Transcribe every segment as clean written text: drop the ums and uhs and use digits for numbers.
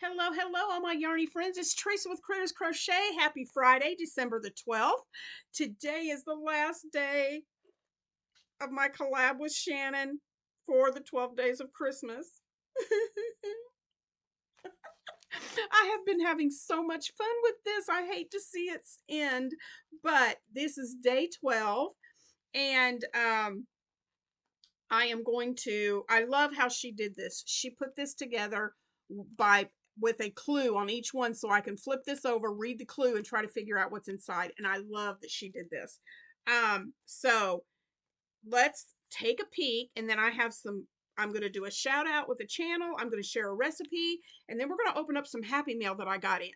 Hello, hello, all my yarny friends. It's Teresa with Critters Crochet. Happy Friday, December the 12th. Today is the last day of my collab with Shannon for the 12 days of Christmas. I have been having so much fun with this. I hate to see it end, but this is day 12, and I love how she did this. She put this together by with a clue on each one, so I can flip this over, read the clue, and try to figure out what's inside. And I love that she did this. So let's take a peek, and then I'm going to do a shout out with the channel. I'm going to share a recipe, and then we're going to open up some Happy Mail that I got in.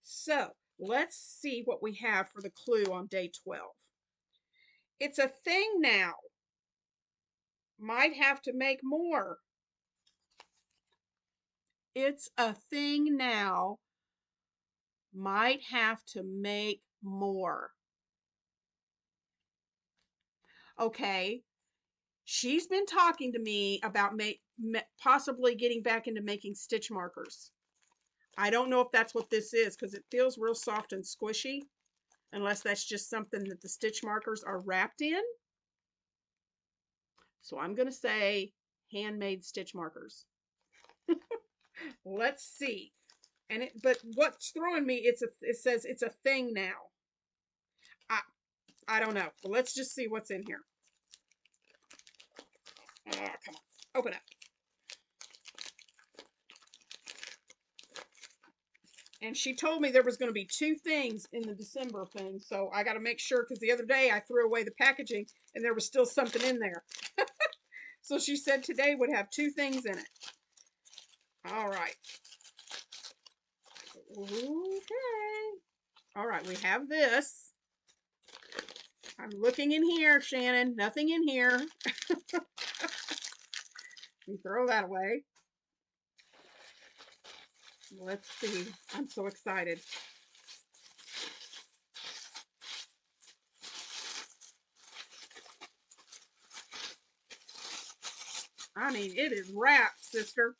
So let's see what we have for the clue on day 12. It's a thing now. Might have to make more. It's a thing now. Might have to make more. Okay. She's been talking to me about possibly getting back into making stitch markers. I don't know if that's what this is because it feels real soft and squishy, unless that's just something that the stitch markers are wrapped in. So I'm going to say handmade stitch markers. Let's see. But what's throwing me, it says it's a thing now. I don't know. But let's just see what's in here. Come on. Open it. And she told me there was going to be 2 things in the December thing. So I got to make sure, because the other day I threw away the packaging and there was still something in there. So she said today would have 2 things in it. All right. Okay. All right. We have this. I'm looking in here, Shannon. Nothing in here. We throw that away. Let's see. I'm so excited. I mean, it is wrapped, sister.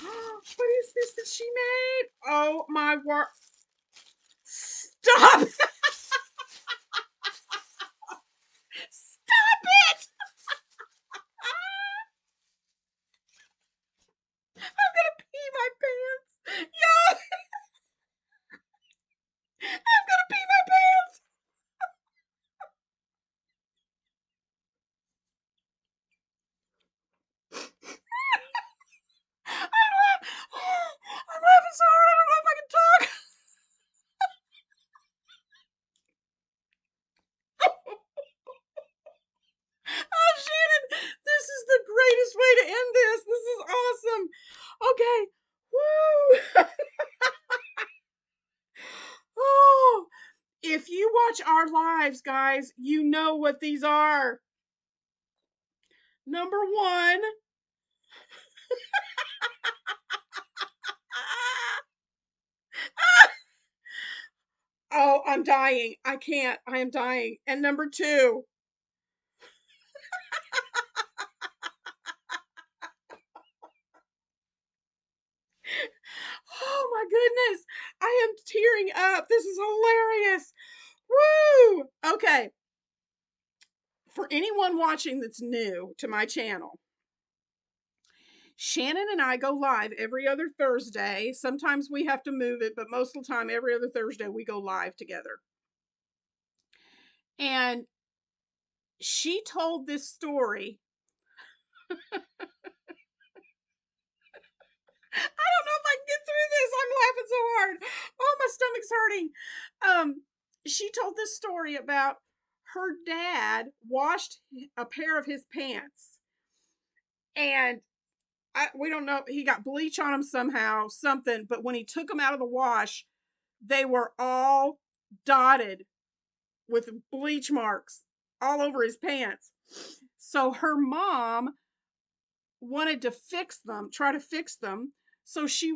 What is this that she made? Oh my word. Stop! Stop it! I'm gonna pee my pants. Yo! I'm gonna pee my pants. I'm laughing so hard I don't know if I can talk. Oh, Shannon, this is the greatest way to end this. This is awesome. Okay. Woo! Oh, if you watch our lives, guys, you know what these are. Number 1. Oh, I'm dying. I can't. I am dying. And number 2. Oh my goodness. I am tearing up. This is hilarious. Woo! Okay. For anyone watching that's new to my channel, Shannon and I go live every other Thursday. Sometimes we have to move it, but most of the time, every other Thursday, we go live together. And she told this story. I don't know if I can get through this. I'm laughing so hard. Oh, my stomach's hurting. She told this story about her dad washed a pair of his pants, and we don't know, he got bleach on them somehow, something, but when he took them out of the wash, they were all dotted with bleach marks all over his pants. So her mom wanted to try to fix them. So she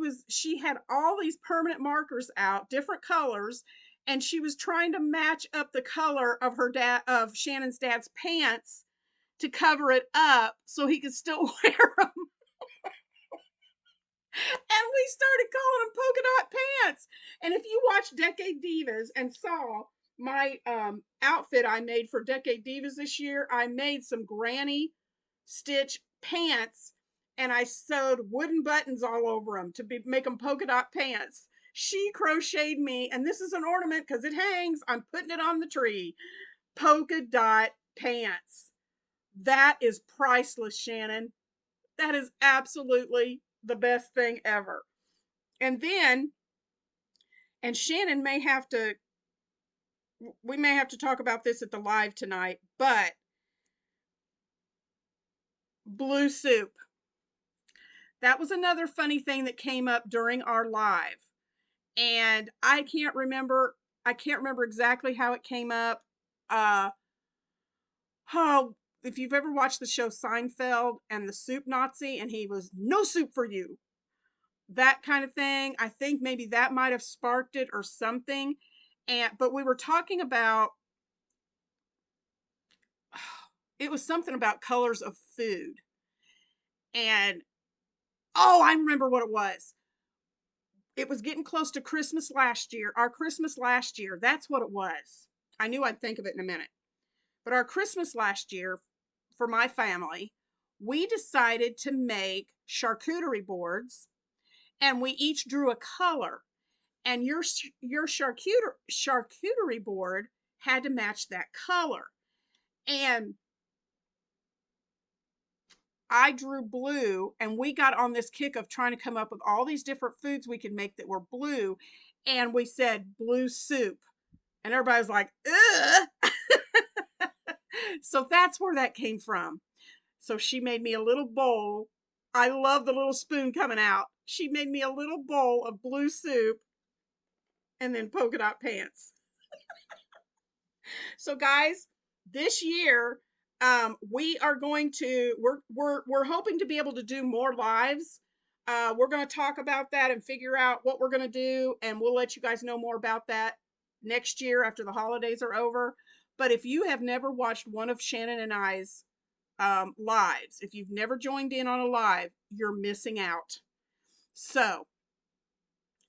had all these permanent markers out, different colors, and she was trying to match up the color of Shannon's dad's pants to cover it up so he could still wear them. And we we started calling them polka dot pants. And if you watched Decade Divas and saw my outfit I made for Decade Divas this year, I made some granny stitch pants and I sewed wooden buttons all over them to make them polka dot pants. She crocheted me, and this is an ornament because it hangs. I'm putting it on the tree. Polka dot pants. That is priceless, Shannon. That is absolutely the best thing ever. And then, and Shannon may have to, we may have to talk about this at the live tonight, but blue soup. That was another funny thing that came up during our live. And I can't remember exactly how it came up. Oh, if you've ever watched the show Seinfeld and the soup Nazi, and he was no soup for you, that kind of thing. I think maybe that might have sparked it or something. But we were talking about, it was something about colors of food. And oh, I remember what it was. It was getting close to Christmas last year. Our Christmas last year, that's what it was. I knew I'd think of it in a minute. But our Christmas last year, for my family, we decided to make charcuterie boards, and we each drew a color. And your charcuterie board had to match that color. And I drew blue, and we got on this kick of trying to come up with all these different foods we could make that were blue. And we said blue soup. And everybody's like, ugh. So that's where that came from. So she made me a little bowl. I love the little spoon coming out. She made me a little bowl of blue soup and then polka dot pants. So guys, this year, we are going to, we're hoping to be able to do more lives. We're going to talk about that and figure out what we're going to do. And we'll let you guys know more about that next year after the holidays are over. But if you have never watched one of Shannon and I's lives, if you've never joined in on a live, you're missing out. So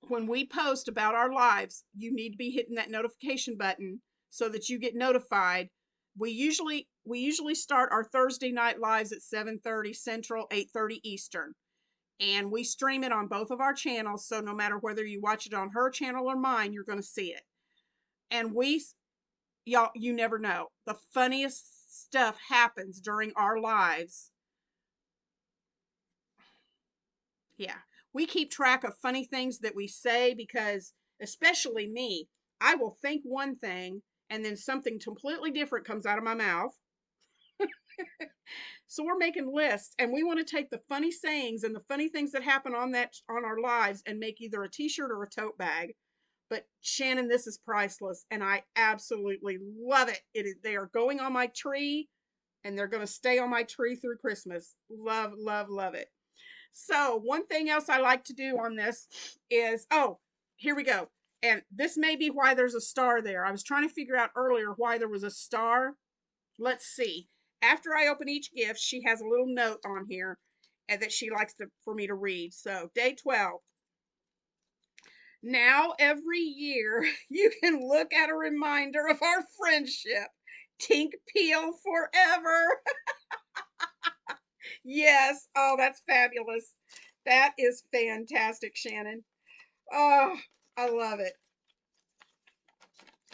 when we post about our lives, you need to be hitting that notification button so that you get notified. We usually start our Thursday night lives at 7:30 Central, 8:30 Eastern. And we stream it on both of our channels, so no matter whether you watch it on her channel or mine, you're going to see it. And y'all, you never know. The funniest stuff happens during our lives. Yeah. We keep track of funny things that we say because, especially me, I will think one thing and then something completely different comes out of my mouth. So we're making lists, and we want to take the funny sayings and the funny things that happen on our lives and make either a t-shirt or a tote bag. But Shannon, this is priceless, and I absolutely love it. They are going on my tree, and they're going to stay on my tree through Christmas. Love, love, love it. So one thing else I like to do on this is, oh, here we go. And this may be why there's a star there. I was trying to figure out earlier why there was a star. Let's see. After I open each gift, she has a little note on here and that she likes for me to read. So day 12. Now every year you can look at a reminder of our friendship. Tink Peel forever. Yes. Oh, that's fabulous. That is fantastic, Shannon. Oh, I love it.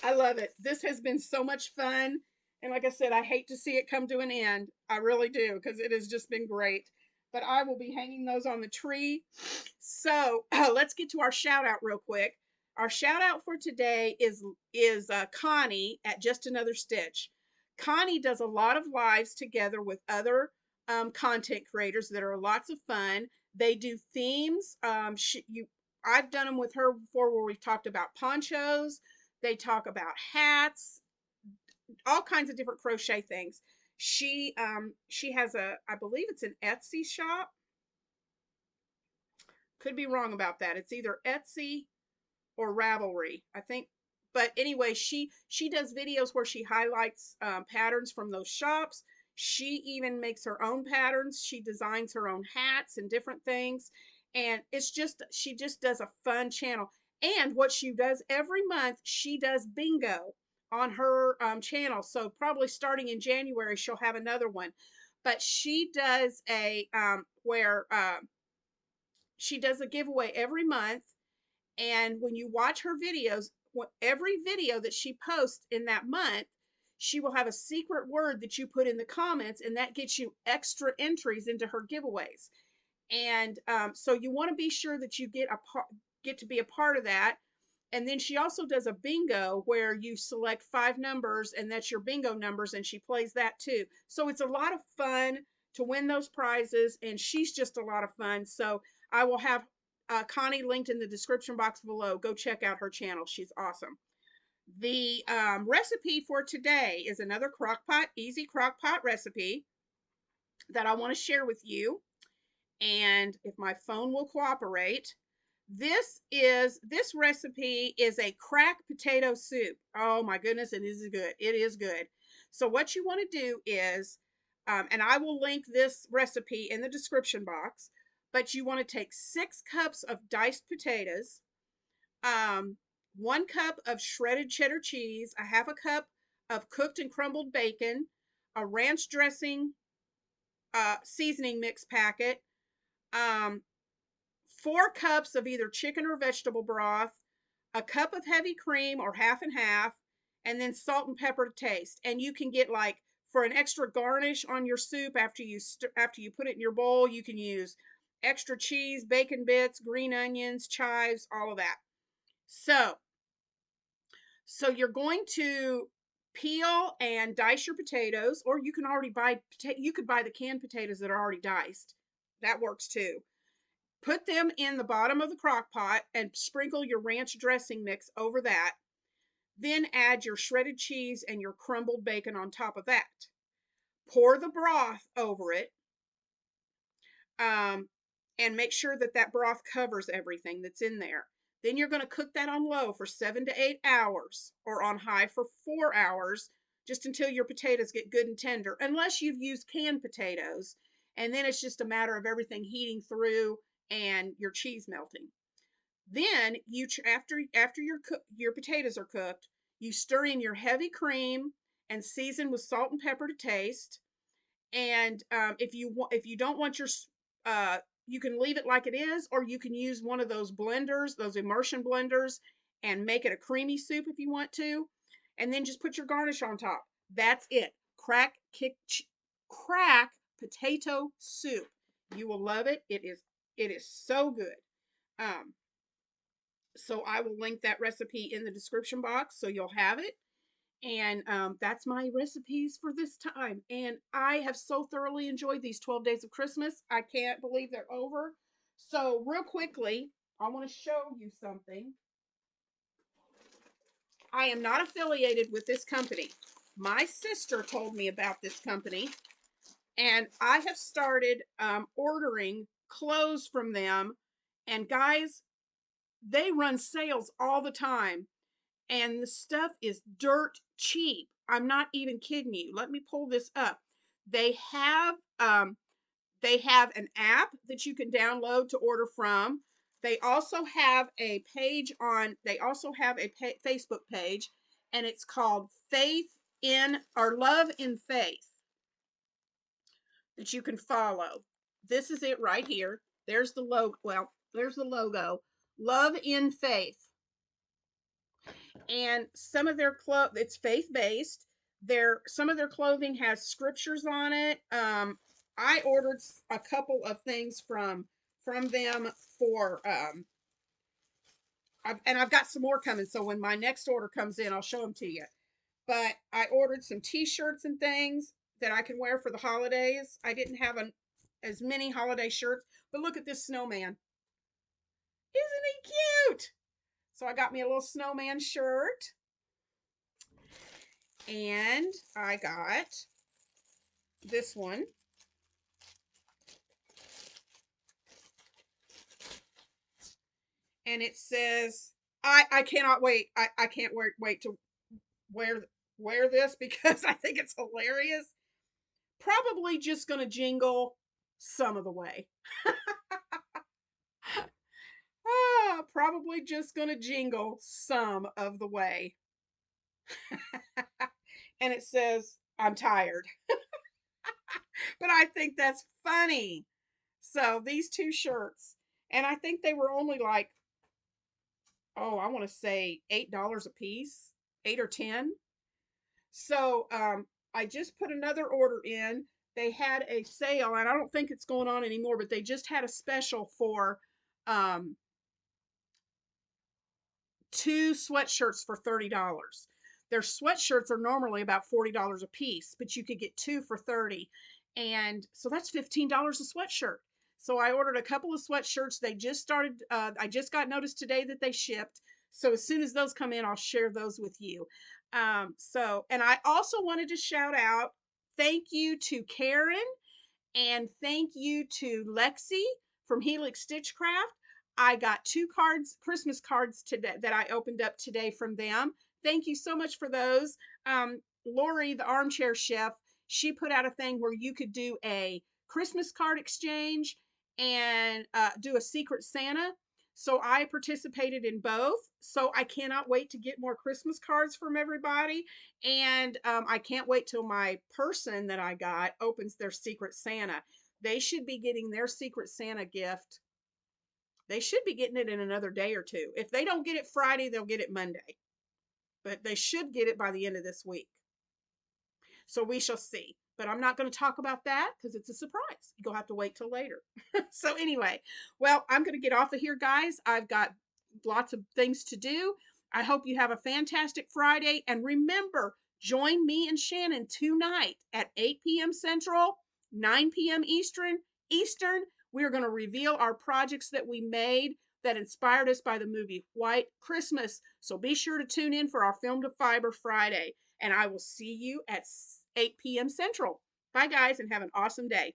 I love it. This has been so much fun. And like I said, I hate to see it come to an end. I really do, because it has just been great. But I will be hanging those on the tree. So let's get to our shout out real quick. Our shout out for today is Connie at Just Another Stitch. Connie does a lot of lives together with other content creators that are lots of fun. They do themes. I've done them with her before where we've talked about ponchos. They talk about hats, all kinds of different crochet things. She has I believe it's an Etsy shop. Could be wrong about that. It's either Etsy or Ravelry, I think. But anyway, she does videos where she highlights patterns from those shops. She even makes her own patterns. She designs her own hats and different things. And it's just, she just does a fun channel. And what she does every month, she does bingo on her channel. So probably starting in January, she'll have another one. But she does a where she does a giveaway every month. And when you watch her videos, every video that she posts in that month, she will have a secret word that you put in the comments, and that gets you extra entries into her giveaways. And so you want to be sure that you get to be a part of that. And then she also does a bingo where you select 5 numbers, and that's your bingo numbers, and she plays that too. So it's a lot of fun to win those prizes, and she's just a lot of fun. So I will have Connie linked in the description box below. Go check out her channel. She's awesome. The recipe for today is another easy crock pot recipe that I want to share with you. And if my phone will cooperate, this recipe is a cracked potato soup. Oh my goodness, it is good. It is good. So what you want to do is, and I will link this recipe in the description box, but you want to take 6 cups of diced potatoes, 1 cup of shredded cheddar cheese, a half a cup of cooked and crumbled bacon, a ranch dressing seasoning mix packet, um, 4 cups of either chicken or vegetable broth, a cup of heavy cream or half and half, and then salt and pepper to taste. And you can get, like, for an extra garnish on your soup after you put it in your bowl, you can use extra cheese, bacon bits, green onions, chives, all of that. So you're going to peel and dice your potatoes, or you can already you could buy the canned potatoes that are already diced. That works too. Put them in the bottom of the crock pot and sprinkle your ranch dressing mix over that. Then add your shredded cheese and your crumbled bacon on top of that. Pour the broth over it, um, and make sure that that broth covers everything that's in there. Then you're going to cook that on low for 7 to 8 hours, or on high for 4 hours, just until your potatoes get good and tender, unless you've used canned potatoes. And then it's just a matter of everything heating through and your cheese melting. Then after your potatoes are cooked, you stir in your heavy cream and season with salt and pepper to taste. And if you don't want your you can leave it like it is, or you can use one of those blenders, those immersion blenders, and make it a creamy soup if you want to. And then just put your garnish on top. That's it. Crack potato soup. You will love it. It is so good. Um, so I will link that recipe in the description box so you'll have it. And that's my recipes for this time. And I have so thoroughly enjoyed these 12 days of Christmas. I can't believe they're over. So real quickly, I want to show you something. I am not affiliated with this company. My sister told me about this company, and I have started ordering clothes from them. And guys, they run sales all the time. And the stuff is dirt cheap. I'm not even kidding you. Let me pull this up. They have they have an app that you can download to order from. They also have a Facebook page, and it's called Love in Faith, that you can follow. This is it right here. There's the logo. Well, there's the logo. Love in Faith. And some of their it's faith-based. Some of their clothing has scriptures on it. I ordered a couple of things from them for and I've got some more coming, so when my next order comes in, I'll show them to you. But I ordered some t-shirts and things that I can wear for the holidays. I didn't have as many holiday shirts, but look at this snowman. Isn't he cute? So I got me a little snowman shirt. And I got this one. And it says, I cannot wait. I can't wait to wear this because I think it's hilarious. Probably just going to jingle some of the way. probably just going to jingle some of the way. And it says, I'm tired. But I think that's funny. So these two shirts, and I think they were only like, oh, I want to say $8 a piece, 8 or 10. So I just put another order in. They had a sale, and I don't think it's going on anymore, but they just had a special for um, two sweatshirts for $30. Their sweatshirts are normally about $40 a piece, but you could get two for 30. And so that's $15 a sweatshirt. So I ordered a couple of sweatshirts. They just started, I just got notice today that they shipped. So as soon as those come in, I'll share those with you. And I also wanted to shout out thank you to Karen and thank you to Lexi from Helix Stitchcraft. I got two cards, Christmas cards today that I opened up today from them. Thank you so much for those. Lori, the armchair chef, she put out a thing where you could do a Christmas card exchange and do a Secret Santa. So I participated in both. So I cannot wait to get more Christmas cards from everybody. And I can't wait till my person that I got opens their Secret Santa. They should be getting their Secret Santa gift. They should be getting it in another day or two. If they don't get it Friday, they'll get it Monday. But they should get it by the end of this week. So we shall see. But I'm not going to talk about that because it's a surprise. You'll have to wait till later. So anyway, well, I'm going to get off of here, guys. I've got lots of things to do. I hope you have a fantastic Friday. And remember, join me and Shannon tonight at 8 p.m. Central, 9 p.m. Eastern. We are going to reveal our projects that we made that inspired us by the movie White Christmas. So be sure to tune in for our Film to Fiber Friday. And I will see you at 8 p.m. Central. Bye, guys, and have an awesome day.